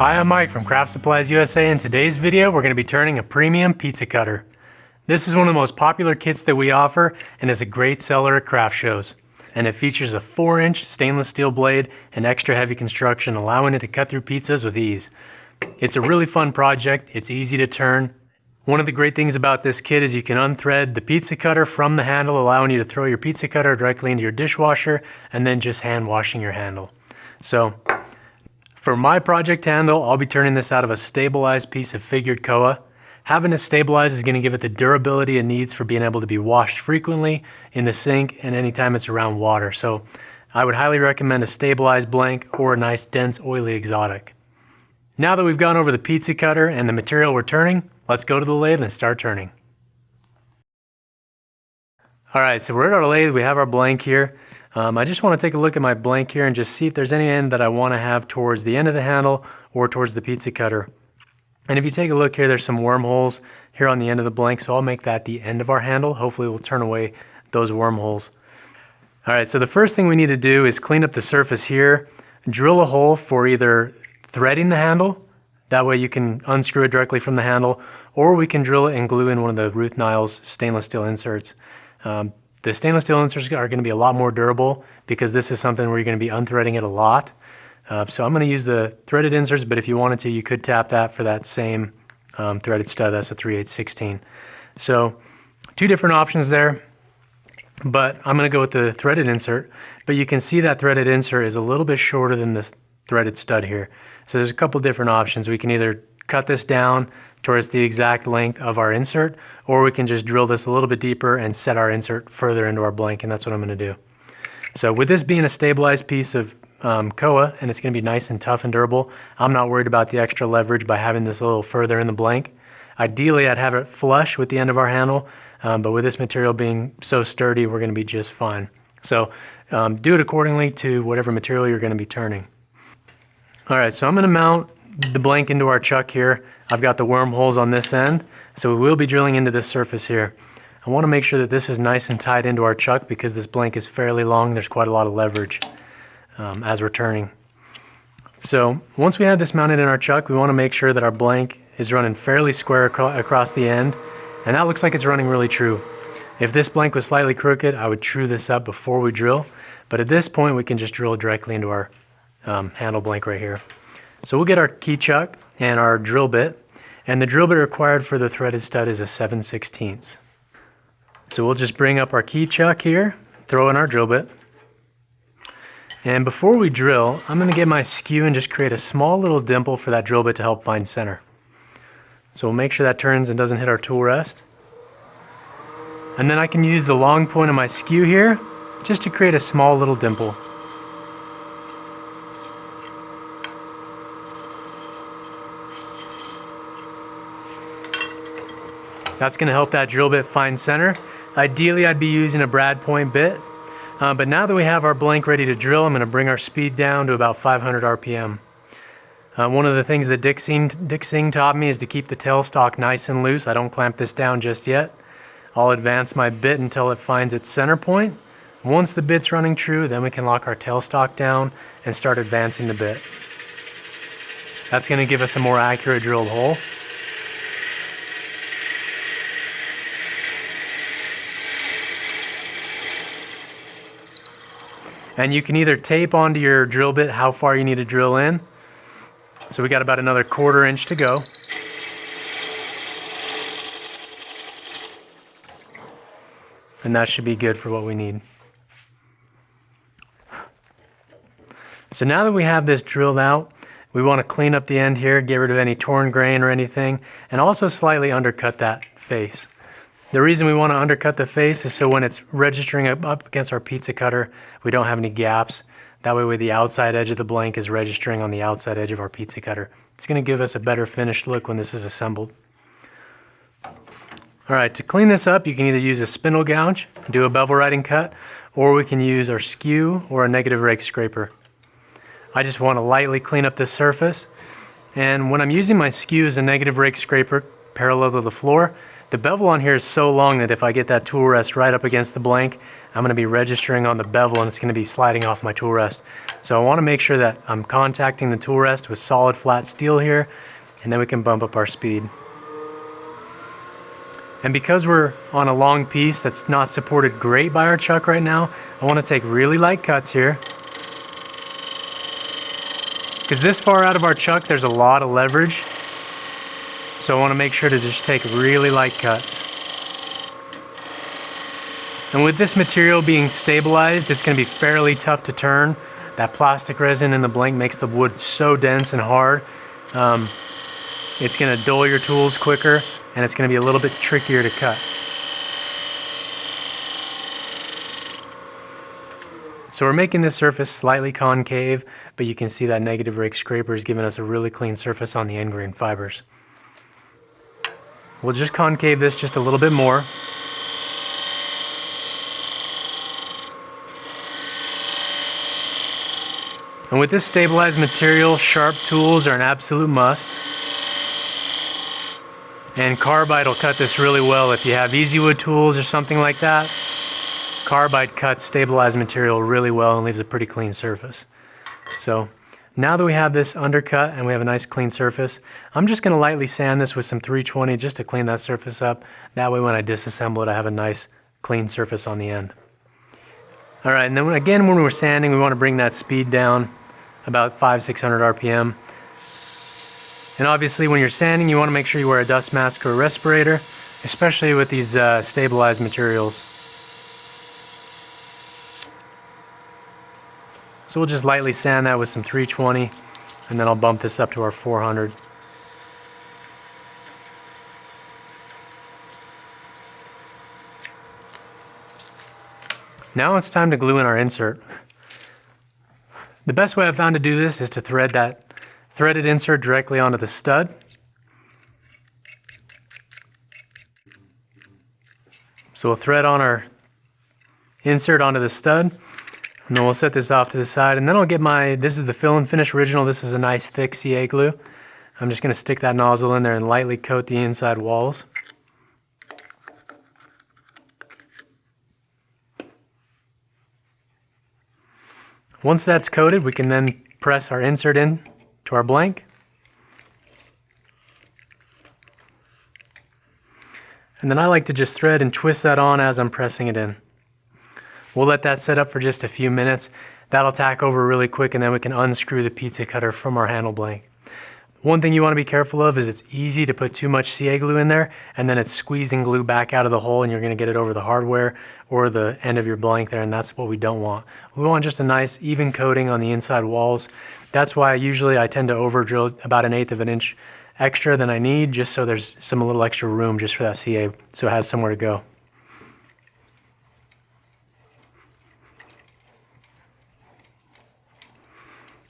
Hi, I'm Mike from Craft Supplies USA. In today's video, we're going to be turning a premium pizza cutter. This is one of the most popular kits that we offer and is a great seller at craft shows. And it features a 4-inch stainless steel blade and extra heavy construction, allowing it to cut through pizzas with ease. It's a really fun project. It's easy to turn. One of the great things about this kit is you can unthread the pizza cutter from the handle, allowing you to throw your pizza cutter directly into your dishwasher and then just hand washing your handle. So, for my project handle, I'll be turning this out of a stabilized piece of figured koa. Having it stabilized is going to give it the durability it needs for being able to be washed frequently in the sink and anytime it's around water. So I would highly recommend a stabilized blank or a nice dense oily exotic. Now that we've gone over the pizza cutter and the material we're turning, let's go to the lathe and start turning. Alright, so we're at our lathe, we have our blank here. I just want to take a look at my blank here and just see if there's any end that I want to have towards the end of the handle or towards the pizza cutter. And if you take a look here, there's some wormholes here on the end of the blank, so I'll make that the end of our handle. Hopefully we'll turn away those wormholes. Alright, so the first thing we need to do is clean up the surface here, drill a hole for either threading the handle, that way you can unscrew it directly from the handle, or we can drill it and glue in one of the Ruth Niles stainless steel inserts. The stainless steel inserts are going to be a lot more durable because this is something where you're going to be unthreading it a lot. So I'm going to use the threaded inserts, but if you wanted to, you could tap that for that same threaded stud. That's a 3/8/16. So two different options there, but I'm going to go with the threaded insert. But you can see that threaded insert is a little bit shorter than the threaded stud here. So there's a couple different options. We can either cut this down towards the exact length of our insert, or we can just drill this a little bit deeper and set our insert further into our blank, and that's what I'm going to do. So with this being a stabilized piece of koa, and it's going to be nice and tough and durable, I'm not worried about the extra leverage by having this a little further in the blank. Ideally, I'd have it flush with the end of our handle, but with this material being so sturdy, we're going to be just fine. So do it accordingly to whatever material you're going to be turning. Alright, so I'm going to mount the blank into our chuck here. I've got the wormholes on this end, so we will be drilling into this surface here. I want to make sure that this is nice and tight into our chuck because this blank is fairly long. There's quite a lot of leverage as we're turning. So once we have this mounted in our chuck, we want to make sure that our blank is running fairly square across the end, and that looks like it's running really true. If this blank was slightly crooked, I would true this up before we drill, but at this point we can just drill directly into our handle blank right here. So we'll get our key chuck and our drill bit, and the drill bit required for the threaded stud is a 7/16. So we'll just bring up our key chuck here, throw in our drill bit, and before we drill, I'm going to get my skew and just create a small little dimple for that drill bit to help find center. So we'll make sure that turns and doesn't hit our tool rest. And then I can use the long point of my skew here just to create a small little dimple. That's going to help that drill bit find center. Ideally, I'd be using a brad point bit, but now that we have our blank ready to drill, I'm going to bring our speed down to about 500 RPM. One of the things that Dick Singh taught me is to keep the tailstock nice and loose. I don't clamp this down just yet. I'll advance my bit until it finds its center point. Once the bit's running true, then we can lock our tailstock down and start advancing the bit. That's going to give us a more accurate drilled hole. And you can either tape onto your drill bit how far you need to drill in. So we got about another 1/4 inch to go. And that should be good for what we need. So now that we have this drilled out, we want to clean up the end here, get rid of any torn grain or anything, and also slightly undercut that face. The reason we want to undercut the face is so when it's registering up against our pizza cutter, we don't have any gaps. That way the outside edge of the blank is registering on the outside edge of our pizza cutter. It's going to give us a better finished look when this is assembled. Alright, to clean this up, you can either use a spindle gouge, do a bevel riding cut, or we can use our skew or a negative rake scraper. I just want to lightly clean up this surface, and when I'm using my skew as a negative rake scraper parallel to the floor, the bevel on here is so long that if I get that tool rest right up against the blank, I'm going to be registering on the bevel and it's going to be sliding off my tool rest. So I want to make sure that I'm contacting the tool rest with solid flat steel here, and then we can bump up our speed. And because we're on a long piece that's not supported great by our chuck right now, I want to take really light cuts here. Because this far out of our chuck, there's a lot of leverage. So I want to make sure to just take really light cuts. And with this material being stabilized, it's going to be fairly tough to turn. That plastic resin in the blank makes the wood so dense and hard. It's going to dull your tools quicker, and it's going to be a little bit trickier to cut. So we're making this surface slightly concave, but you can see that negative rake scraper is giving us a really clean surface on the end grain fibers. We'll just concave this just a little bit more. And with this stabilized material, sharp tools are an absolute must. And carbide will cut this really well. If you have easy wood tools or something like that, carbide cuts stabilized material really well and leaves a pretty clean surface. So now that we have this undercut and we have a nice clean surface, I'm just going to lightly sand this with some 320 just to clean that surface up. That way when I disassemble it, I have a nice clean surface on the end. All right, and then again, when we're sanding, we want to bring that speed down about 500-600 RPM. And obviously when you're sanding, you want to make sure you wear a dust mask or a respirator, especially with these stabilized materials. So we'll just lightly sand that with some 320, and then I'll bump this up to our 400. Now it's time to glue in our insert. The best way I've found to do this is to thread that threaded insert directly onto the stud. So we'll thread on our insert onto the stud, and then we'll set this off to the side, and then I'll get this is the Fill and Finish Original. This is a nice thick CA glue. I'm just going to stick that nozzle in there and lightly coat the inside walls. Once that's coated, we can then press our insert in to our blank. And then I like to just thread and twist that on as I'm pressing it in. We'll let that set up for just a few minutes. That'll tack over really quick, and then we can unscrew the pizza cutter from our handle blank. One thing you want to be careful of is it's easy to put too much CA glue in there, and then it's squeezing glue back out of the hole, and you're going to get it over the hardware or the end of your blank there, and that's what we don't want. We want just a nice even coating on the inside walls. That's why I tend to over drill about 1/8 of an inch extra than I need, just so there's a little extra room just for that CA, so it has somewhere to go.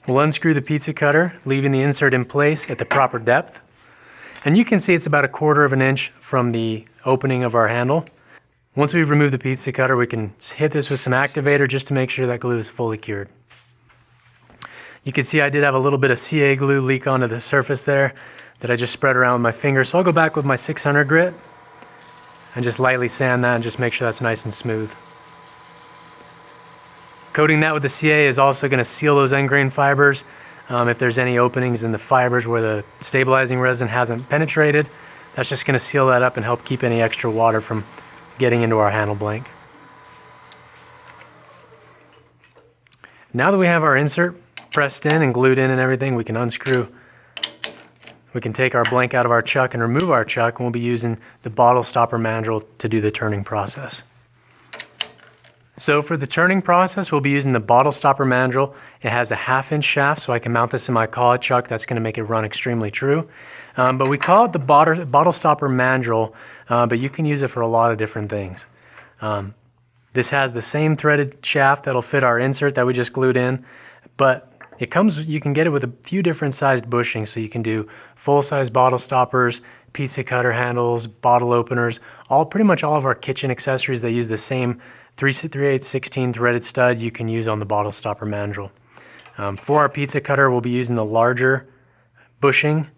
We'll unscrew the pizza cutter, leaving the insert in place at the proper depth. And you can see it's about 1/4 of an inch from the opening of our handle. Once we've removed the pizza cutter, we can hit this with some activator just to make sure that glue is fully cured. You can see I did have a little bit of CA glue leak onto the surface there that I just spread around with my finger. So I'll go back with my 600 grit and just lightly sand that and just make sure that's nice and smooth. Coating that with the CA is also going to seal those end grain fibers. If there's any openings in the fibers where the stabilizing resin hasn't penetrated, that's just going to seal that up and help keep any extra water from getting into our handle blank. Now that we have our insert pressed in and glued in and everything, we can unscrew. We can take our blank out of our chuck and remove our chuck, and we'll be using the bottle stopper mandrel to do the turning process. So for the turning process, we'll be using the bottle stopper mandrel. It has a 1/2 inch shaft, so I can mount this in my collet chuck. That's going to make it run extremely true. But we call it the bottle stopper mandrel, but you can use it for a lot of different things. This has the same threaded shaft that'll fit our insert that we just glued in, but you can get it with a few different sized bushings, so you can do full-size bottle stoppers, pizza cutter handles, bottle openers, pretty much all of our kitchen accessories. They use the same 3/8/16 threaded stud you can use on the bottle stopper mandrel. For our pizza cutter, we'll be using the larger bushing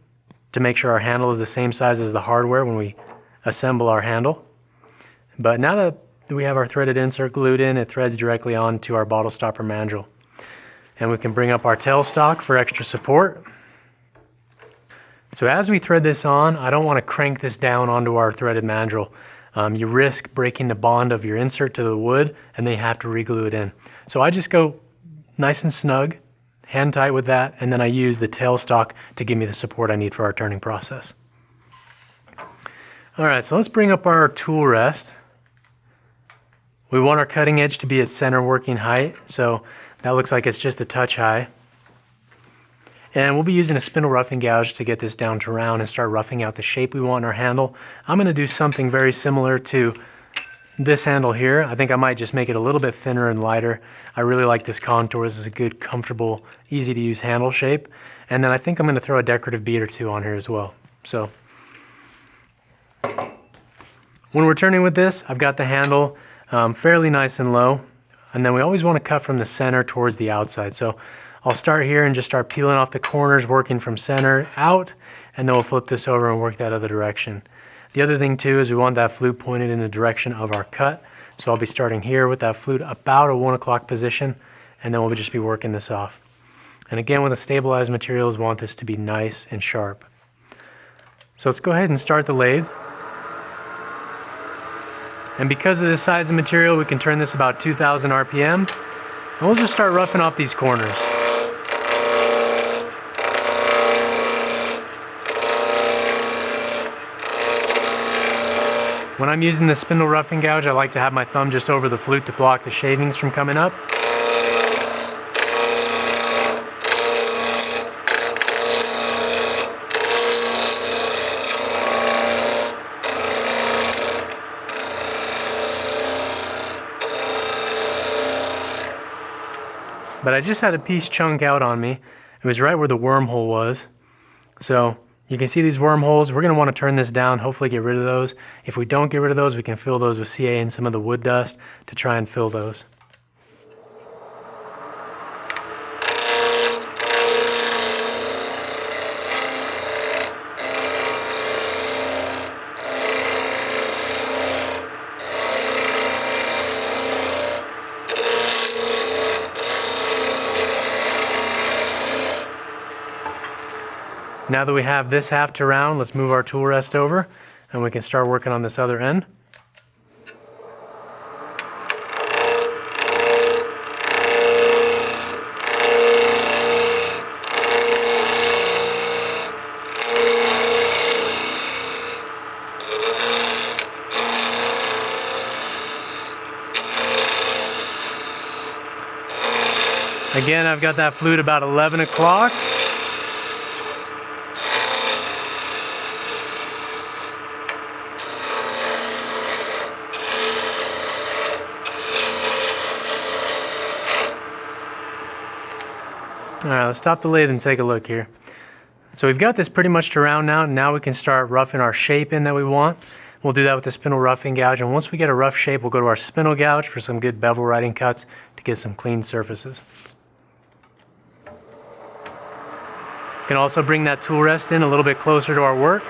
to make sure our handle is the same size as the hardware when we assemble our handle. But now that we have our threaded insert glued in, it threads directly onto our bottle stopper mandrel. And we can bring up our tailstock for extra support. So as we thread this on, I don't want to crank this down onto our threaded mandrel. You risk breaking the bond of your insert to the wood, and then you have to re-glue it in. So I just go nice and snug, hand tight with that, and then I use the tailstock to give me the support I need for our turning process. All right, so let's bring up our tool rest. We want our cutting edge to be at center working height, so that looks like it's just a touch high. And we'll be using a spindle roughing gouge to get this down to round and start roughing out the shape we want in our handle. I'm going to do something very similar to this handle here. I think I might just make it a little bit thinner and lighter. I really like this contour. This is a good, comfortable, easy to use handle shape. And then I think I'm going to throw a decorative bead or two on here as well. So when we're turning with this, I've got the handle fairly nice and low. And then we always want to cut from the center towards the outside. So I'll start here and just start peeling off the corners, working from center out, and then we'll flip this over and work that other direction. The other thing too is we want that flute pointed in the direction of our cut. So I'll be starting here with that flute about a 1 o'clock position, and then we'll just be working this off. And again, with the stabilized materials, we want this to be nice and sharp. So let's go ahead and start the lathe. And because of the size of material, we can turn this about 2,000 RPM. And we'll just start roughing off these corners. When I'm using the spindle roughing gouge, I like to have my thumb just over the flute to block the shavings from coming up. But I just had a piece chunk out on me. It was right where the wormhole was. So you can see these wormholes. We're going to want to turn this down, hopefully get rid of those. If we don't get rid of those, we can fill those with CA and some of the wood dust to try and fill those. Now that we have this half to round, let's move our tool rest over and we can start working on this other end. Again, I've got that flute about 11 o'clock. All right, let's stop the lathe and take a look here. So we've got this pretty much to round now. Now we can start roughing our shape in that we want. We'll do that with the spindle roughing gouge, and once we get a rough shape, we'll go to our spindle gouge for some good bevel writing cuts to get some clean surfaces. You can also bring that tool rest in a little bit closer to our work.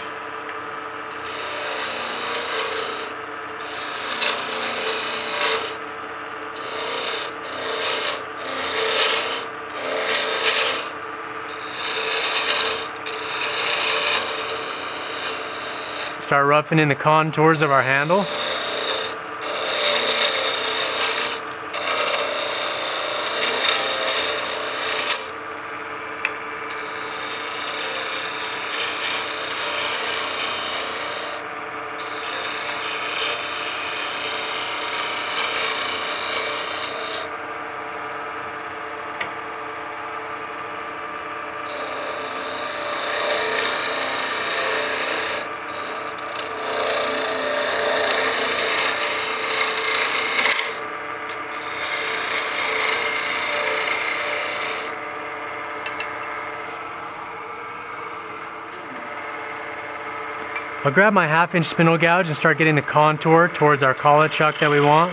Start roughing in the contours of our handle. I'll grab my 1/2-inch spindle gouge and start getting the contour towards our collet chuck that we want.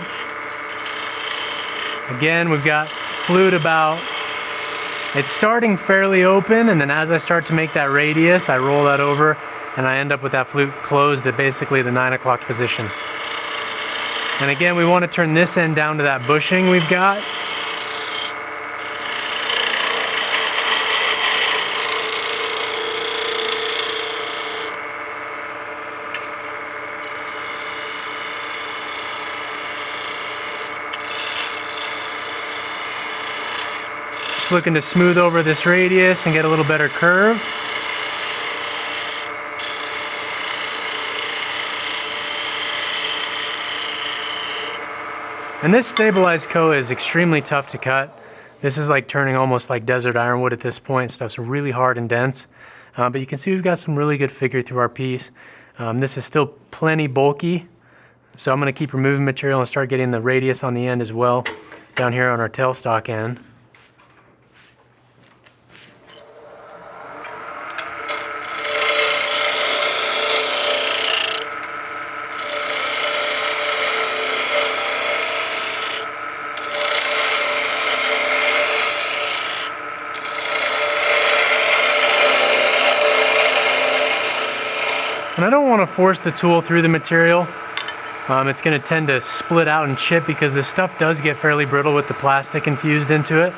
Again, we've got flute about, it's starting fairly open, and then as I start to make that radius, I roll that over and I end up with that flute closed at basically the 9 o'clock position. And again, we want to turn this end down to that bushing we've got. Just looking to smooth over this radius and get a little better curve. And this stabilized koa is extremely tough to cut. This is like turning almost like desert ironwood at this point. Stuff's really hard and dense. But you can see we've got some really good figure through our piece. This is still plenty bulky. So I'm going to keep removing material and start getting the radius on the end as well, down here on our tailstock end. And I don't want to force the tool through the material. It's going to tend to split out and chip because this stuff does get fairly brittle with the plastic infused into it.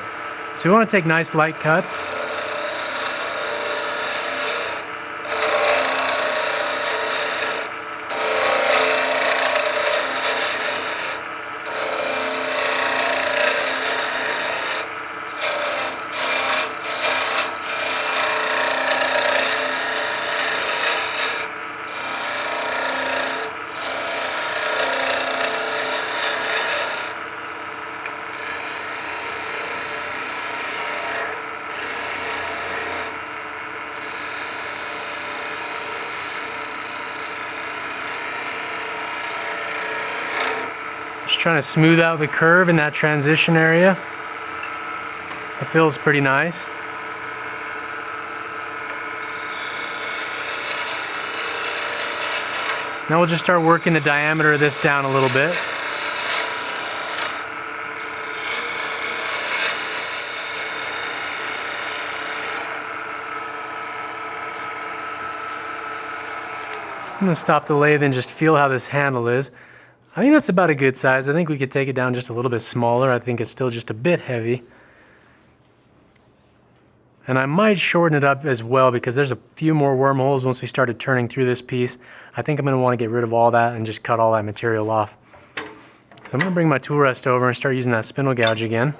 So we want to take nice light cuts. Just trying to smooth out the curve in that transition area. It feels pretty nice. Now we'll just start working the diameter of this down a little bit. I'm going to stop the lathe and just feel how this handle is. I think that's about a good size. I think we could take it down just a little bit smaller. I think it's still just a bit heavy. And I might shorten it up as well because there's a few more wormholes once we started turning through this piece. I think I'm going to want to get rid of all that and just cut all that material off. So I'm going to bring my tool rest over and start using that spindle gouge again.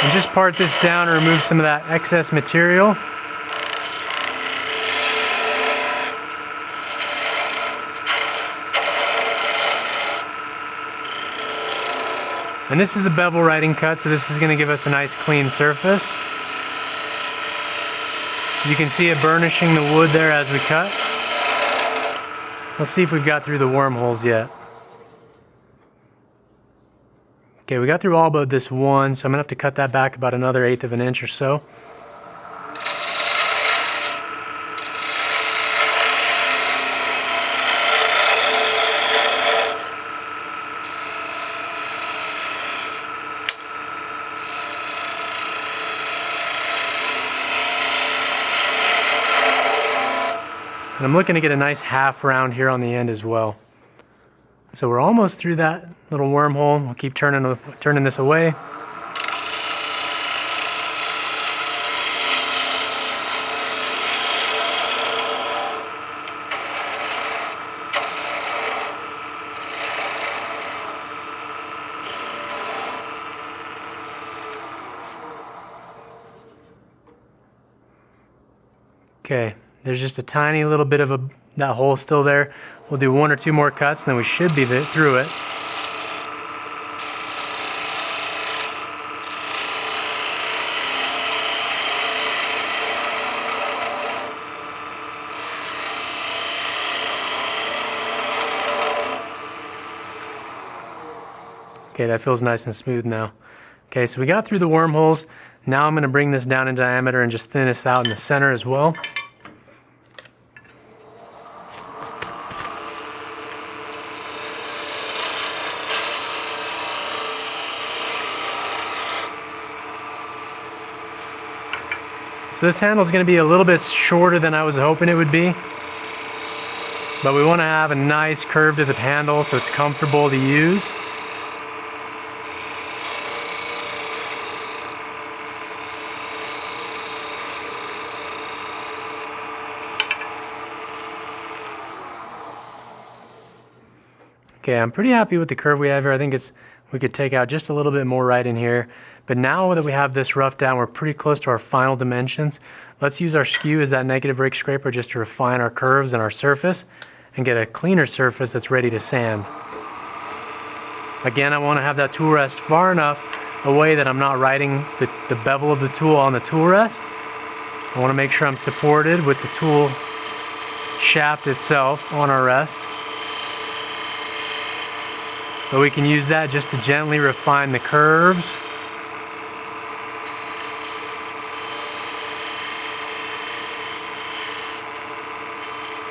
And just part this down and remove some of that excess material. And this is a bevel writing cut, so this is going to give us a nice clean surface. You can see it burnishing the wood there as we cut. Let's see if we've got through the wormholes yet. Okay, we got through all but this one, so I'm going to have to cut that back about another 1/8 of an inch or so. And I'm looking to get a nice half round here on the end as well. So we're almost through that little wormhole. We'll keep turning this away. Okay, there's just a tiny little bit of that hole still there. We'll do 1 or 2 more cuts and then we should be through it. Okay, that feels nice and smooth now. Okay, so we got through the wormholes. Now I'm going to bring this down in diameter and just thin this out in the center as well. So this handle is going to be a little bit shorter than I was hoping it would be. But we want to have a nice curve to the handle so it's comfortable to use. Okay, I'm pretty happy with the curve we have here. I think we could take out just a little bit more right in here. But now that we have this roughed out, we're pretty close to our final dimensions. Let's use our skew as that negative rake scraper just to refine our curves and our surface and get a cleaner surface that's ready to sand. Again, I want to have that tool rest far enough away that I'm not riding the bevel of the tool on the tool rest. I want to make sure I'm supported with the tool shaft itself on our rest. But we can use that just to gently refine the curves.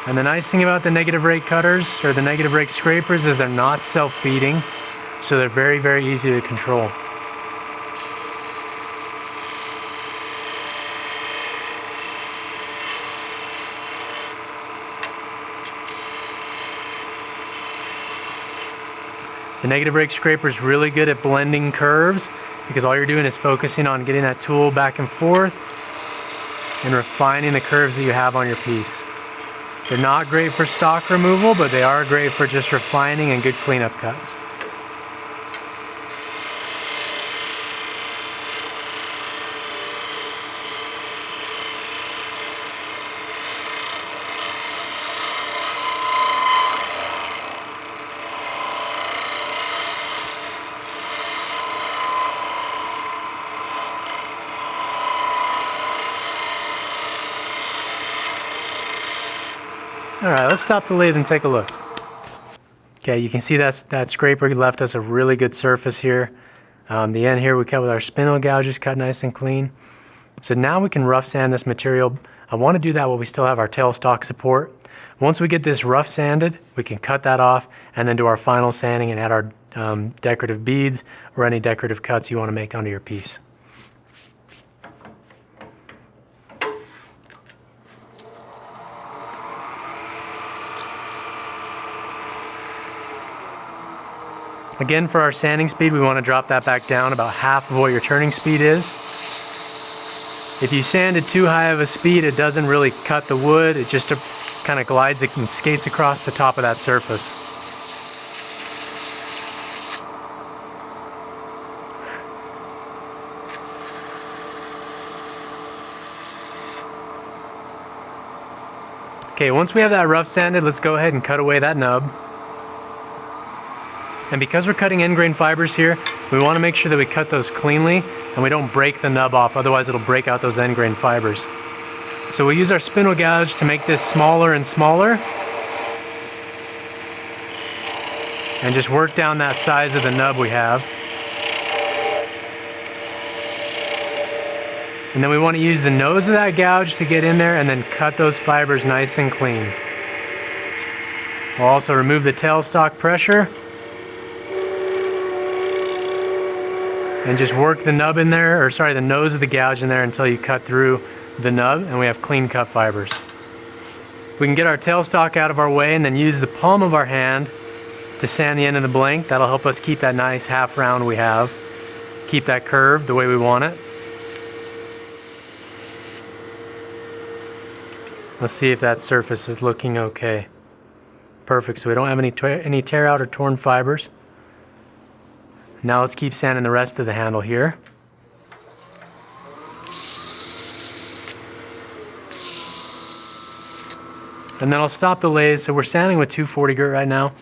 And the nice thing about the negative rake cutters, or the negative rake scrapers, is they're not self-feeding, so they're very, very easy to control. The negative rake scraper is really good at blending curves because all you're doing is focusing on getting that tool back and forth and refining the curves that you have on your piece. They're not great for stock removal, but they are great for just refining and good cleanup cuts. Alright, let's stop the lathe and take a look. Okay, you can see that scraper left us a really good surface here. The end here we cut with our spindle gouges, cut nice and clean. So now we can rough sand this material. I want to do that while we still have our tailstock support. Once we get this rough sanded, we can cut that off and then do our final sanding and add our decorative beads or any decorative cuts you want to make onto your piece. Again, for our sanding speed, we want to drop that back down about half of what your turning speed is. If you sand at too high of a speed, it doesn't really cut the wood. It just kind of glides and skates across the top of that surface. Okay, once we have that rough sanded, let's go ahead and cut away that nub. And because we're cutting end grain fibers here, we want to make sure that we cut those cleanly and we don't break the nub off, otherwise it'll break out those end grain fibers. So we'll use our spindle gouge to make this smaller and smaller. And just work down that size of the nub we have. And then we want to use the nose of that gouge to get in there and then cut those fibers nice and clean. We'll also remove the tailstock pressure. And just work the nub in there, or sorry, the nose of the gouge in there until you cut through the nub and we have clean cut fibers. We can get our tailstock out of our way and then use the palm of our hand to sand the end of the blank. That'll help us keep that nice half round we have. Keep that curve the way we want it. Let's see if that surface is looking okay. Perfect, so we don't have any tear out or torn fibers. Now let's keep sanding the rest of the handle here. And then I'll stop the lathe. So we're sanding with 240 grit right now.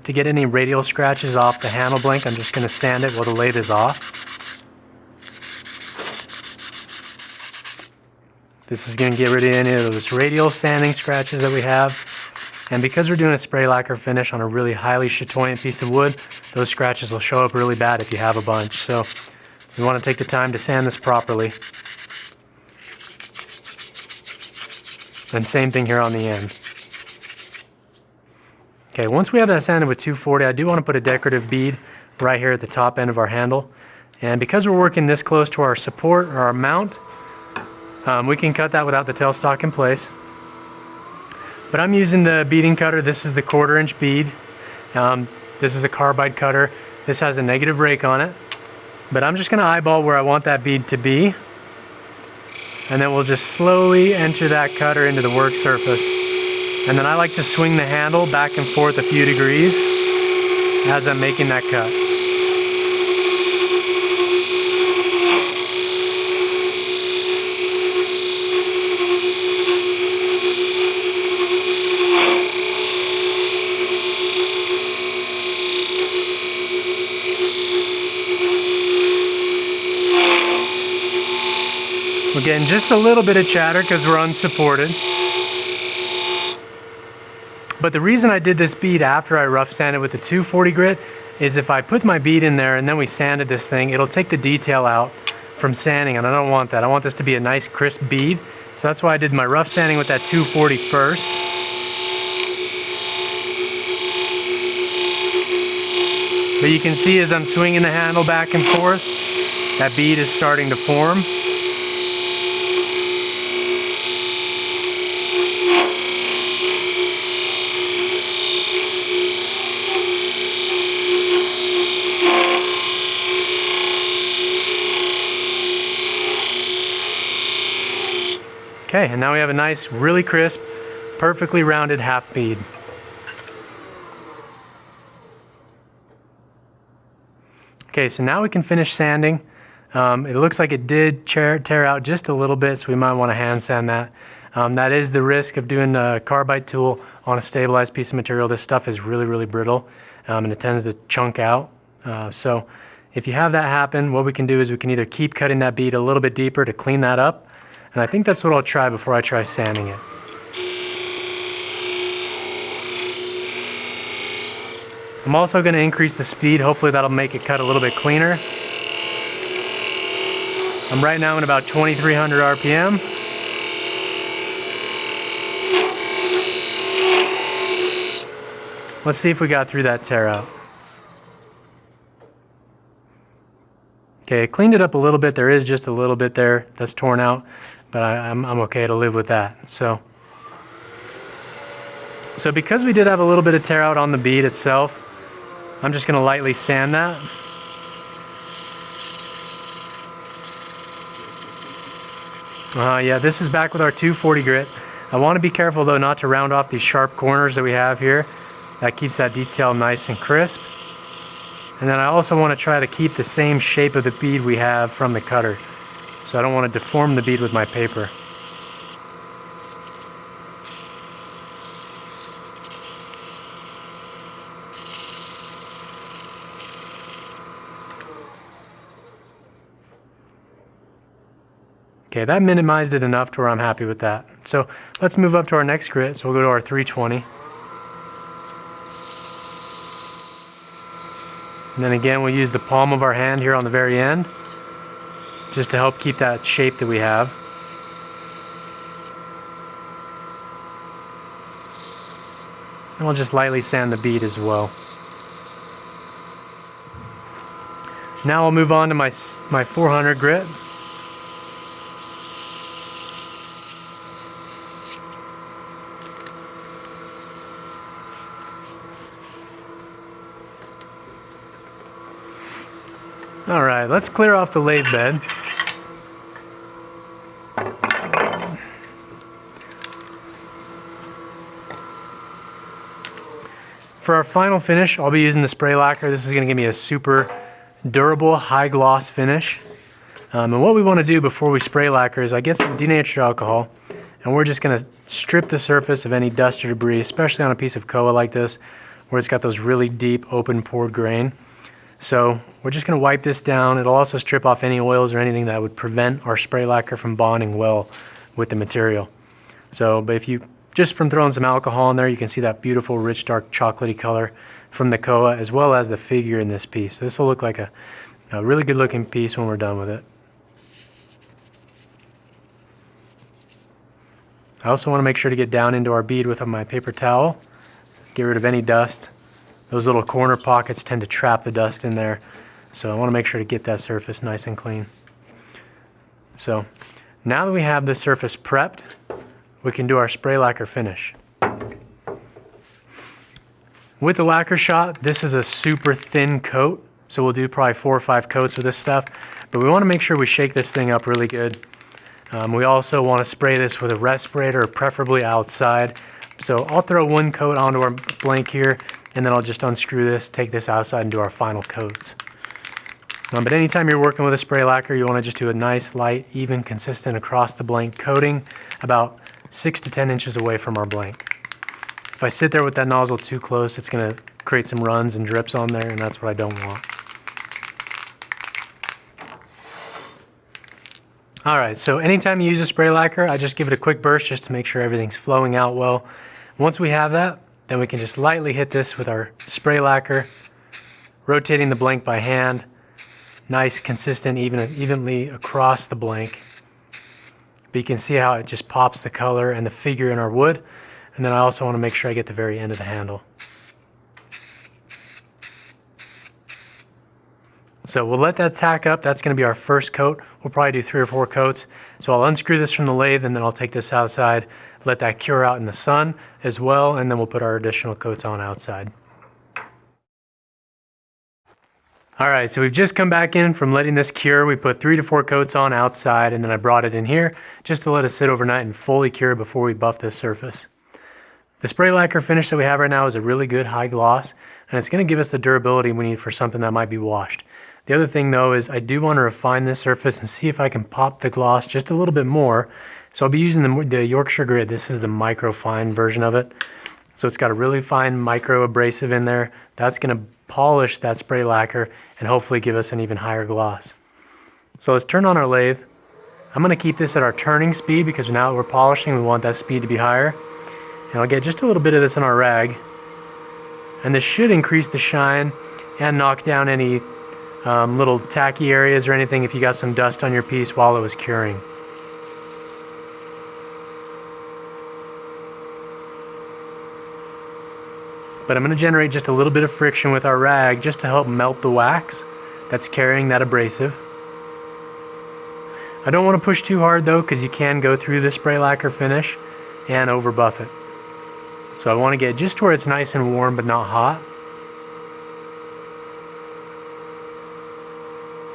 To get any radial scratches off the handle blank, I'm just going to sand it while the lathe is off. This is going to get rid of any of those radial sanding scratches that we have. And because we're doing a spray lacquer finish on a really highly chatoyant piece of wood, those scratches will show up really bad if you have a bunch. So we want to take the time to sand this properly. And same thing here on the end. Okay, once we have that sanded with 240, I do want to put a decorative bead right here at the top end of our handle. And because we're working this close to our support or our mount, We can cut that without the tailstock in place. But I'm using the beading cutter. This is the 1/4 inch bead. This is a carbide cutter. This has a negative rake on it. But I'm just gonna eyeball where I want that bead to be. And then we'll just slowly enter that cutter into the work surface. And then I like to swing the handle back and forth a few degrees as I'm making that cut. We're getting just a little bit of chatter because we're unsupported. But the reason I did this bead after I rough sanded with the 240 grit is if I put my bead in there and then we sanded this thing, it'll take the detail out from sanding, and I don't want that. I want this to be a nice crisp bead. So that's why I did my rough sanding with that 240 first. But you can see as I'm swinging the handle back and forth, that bead is starting to form. Okay, and now we have a nice, really crisp, perfectly rounded half bead. Okay, so now we can finish sanding. It looks like it did tear out just a little bit, so we might want to hand sand that. That is the risk of doing a carbide tool on a stabilized piece of material. This stuff is really, really brittle, and it tends to chunk out. So if you have that happen, what we can do is we can either keep cutting that bead a little bit deeper to clean that up, and I think that's what I'll try before I try sanding it. I'm also going to increase the speed. Hopefully that'll make it cut a little bit cleaner. I'm right now in about 2300 RPM. Let's see if we got through that tear out. Okay, I cleaned it up a little bit. There is just a little bit there that's torn out, but I'm okay to live with that. So because we did have a little bit of tear out on the bead itself, I'm just going to lightly sand that. Yeah, this is back with our 240 grit. I want to be careful though not to round off these sharp corners that we have here. That keeps that detail nice and crisp. And then I also want to try to keep the same shape of the bead we have from the cutter. So I don't want to deform the bead with my paper. Okay, that minimized it enough to where I'm happy with that. So let's move up to our next grit. So we'll go to our 320. And then again, we'll use the palm of our hand here on the very end, just to help keep that shape that we have. And we'll just lightly sand the bead as well. Now I'll move on to my 400 grit. All right, let's clear off the lathe bed. For our final finish, I'll be using the spray lacquer. This is going to give me a super durable, high gloss finish. And what we want to do before we spray lacquer is I get some denatured alcohol, and we're just going to strip the surface of any dust or debris, especially on a piece of koa like this, where it's got those really deep, open pored grain. So we're just going to wipe this down. It'll also strip off any oils or anything that would prevent our spray lacquer from bonding well with the material. So, but if you, just from throwing some alcohol in there, you can see that beautiful, rich, dark, chocolatey color from the koa, as well as the figure in this piece. This will look like a really good looking piece when we're done with it. I also want to make sure to get down into our bead with my paper towel, get rid of any dust. Those little corner pockets tend to trap the dust in there, so I want to make sure to get that surface nice and clean. So Now that we have the surface prepped, we can do our spray lacquer finish. With the lacquer shot, this is a super thin coat, so we'll do probably 4 or 5 coats with this stuff, but we want to make sure we shake this thing up really good. We also want to spray this with a respirator, preferably outside. So I'll throw 1 coat onto our blank here, and then I'll just unscrew this, take this outside, and do our final coats. But anytime you're working with a spray lacquer, you want to just do a nice, light, even, consistent across the blank coating, about 6 to 10 inches away from our blank. If I sit there with that nozzle too close, it's going to create some runs and drips on there, and that's what I don't want. Alright, so anytime you use a spray lacquer, I just give it a quick burst just to make sure everything's flowing out well. Once we have that, then we can just lightly hit this with our spray lacquer, rotating the blank by hand, nice, consistent, evenly across the blank. But you can see how it just pops the color and the figure in our wood. And then I also want to make sure I get the very end of the handle. So we'll let that tack up. That's going to be our first coat. We'll probably do 3 or 4 coats. So I'll unscrew this from the lathe, and then I'll take this outside, let that cure out in the sun as well, and then we'll put our additional coats on outside. Alright, so we've just come back in from letting this cure. We put 3 to 4 coats on outside, and then I brought it in here just to let it sit overnight and fully cure before we buff this surface. The spray lacquer finish that we have right now is a really good high gloss, and it's going to give us the durability we need for something that might be washed. The other thing though is I do want to refine this surface and see if I can pop the gloss just a little bit more. So I'll be using the Yorkshire grit. This is the micro fine version of it. So it's got a really fine micro abrasive in there. That's going to polish that spray lacquer and hopefully give us an even higher gloss. So let's turn on our lathe. I'm going to keep this at our turning speed because now that we're polishing, we want that speed to be higher. And I'll get just a little bit of this in our rag. And this should increase the shine and knock down any little tacky areas or anything if you got some dust on your piece while it was curing. But I'm going to generate just a little bit of friction with our rag just to help melt the wax that's carrying that abrasive. I don't want to push too hard though, because you can go through the spray lacquer finish and over buff it. So I want to get just to where it's nice and warm but not hot.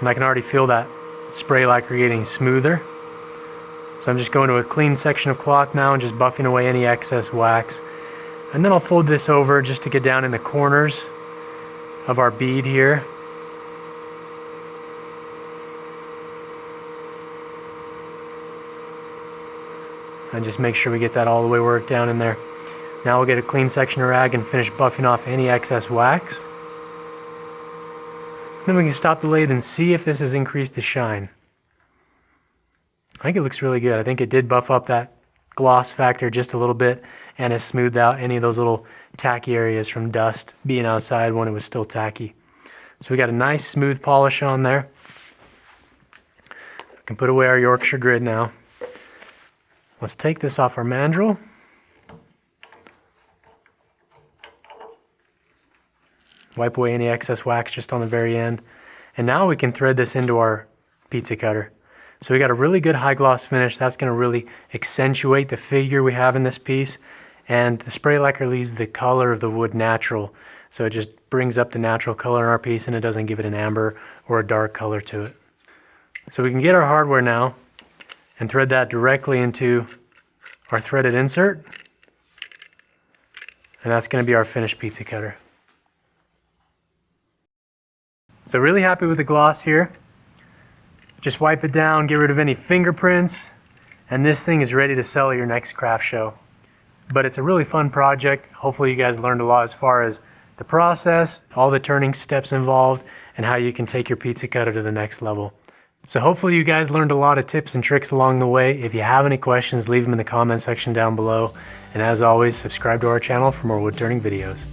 And I can already feel that spray lacquer getting smoother. So I'm just going to a clean section of cloth now and just buffing away any excess wax. And then I'll fold this over just to get down in the corners of our bead here. And just make sure we get that all the way worked down in there. Now we'll get a clean section of rag and finish buffing off any excess wax. Then we can stop the lathe and see if this has increased the shine. I think it looks really good. I think it did buff up that gloss factor just a little bit and has smoothed out any of those little tacky areas from dust being outside when it was still tacky. So we got a nice smooth polish on there. We can put away our Yorkshire grid now. Let's take this off our mandrel. Wipe away any excess wax just on the very end. And now we can thread this into our pizza cutter. So we got a really good high gloss finish. That's going to really accentuate the figure we have in this piece. And the spray lacquer leaves the color of the wood natural. So it just brings up the natural color in our piece and it doesn't give it an amber or a dark color to it. So we can get our hardware now and thread that directly into our threaded insert. And that's going to be our finished pizza cutter. So really happy with the gloss here. Just wipe it down, get rid of any fingerprints, and this thing is ready to sell at your next craft show. But it's a really fun project. Hopefully you guys learned a lot as far as the process, all the turning steps involved, and how you can take your pizza cutter to the next level. So hopefully you guys learned a lot of tips and tricks along the way. If you have any questions, leave them in the comment section down below. And as always, subscribe to our channel for more wood turning videos.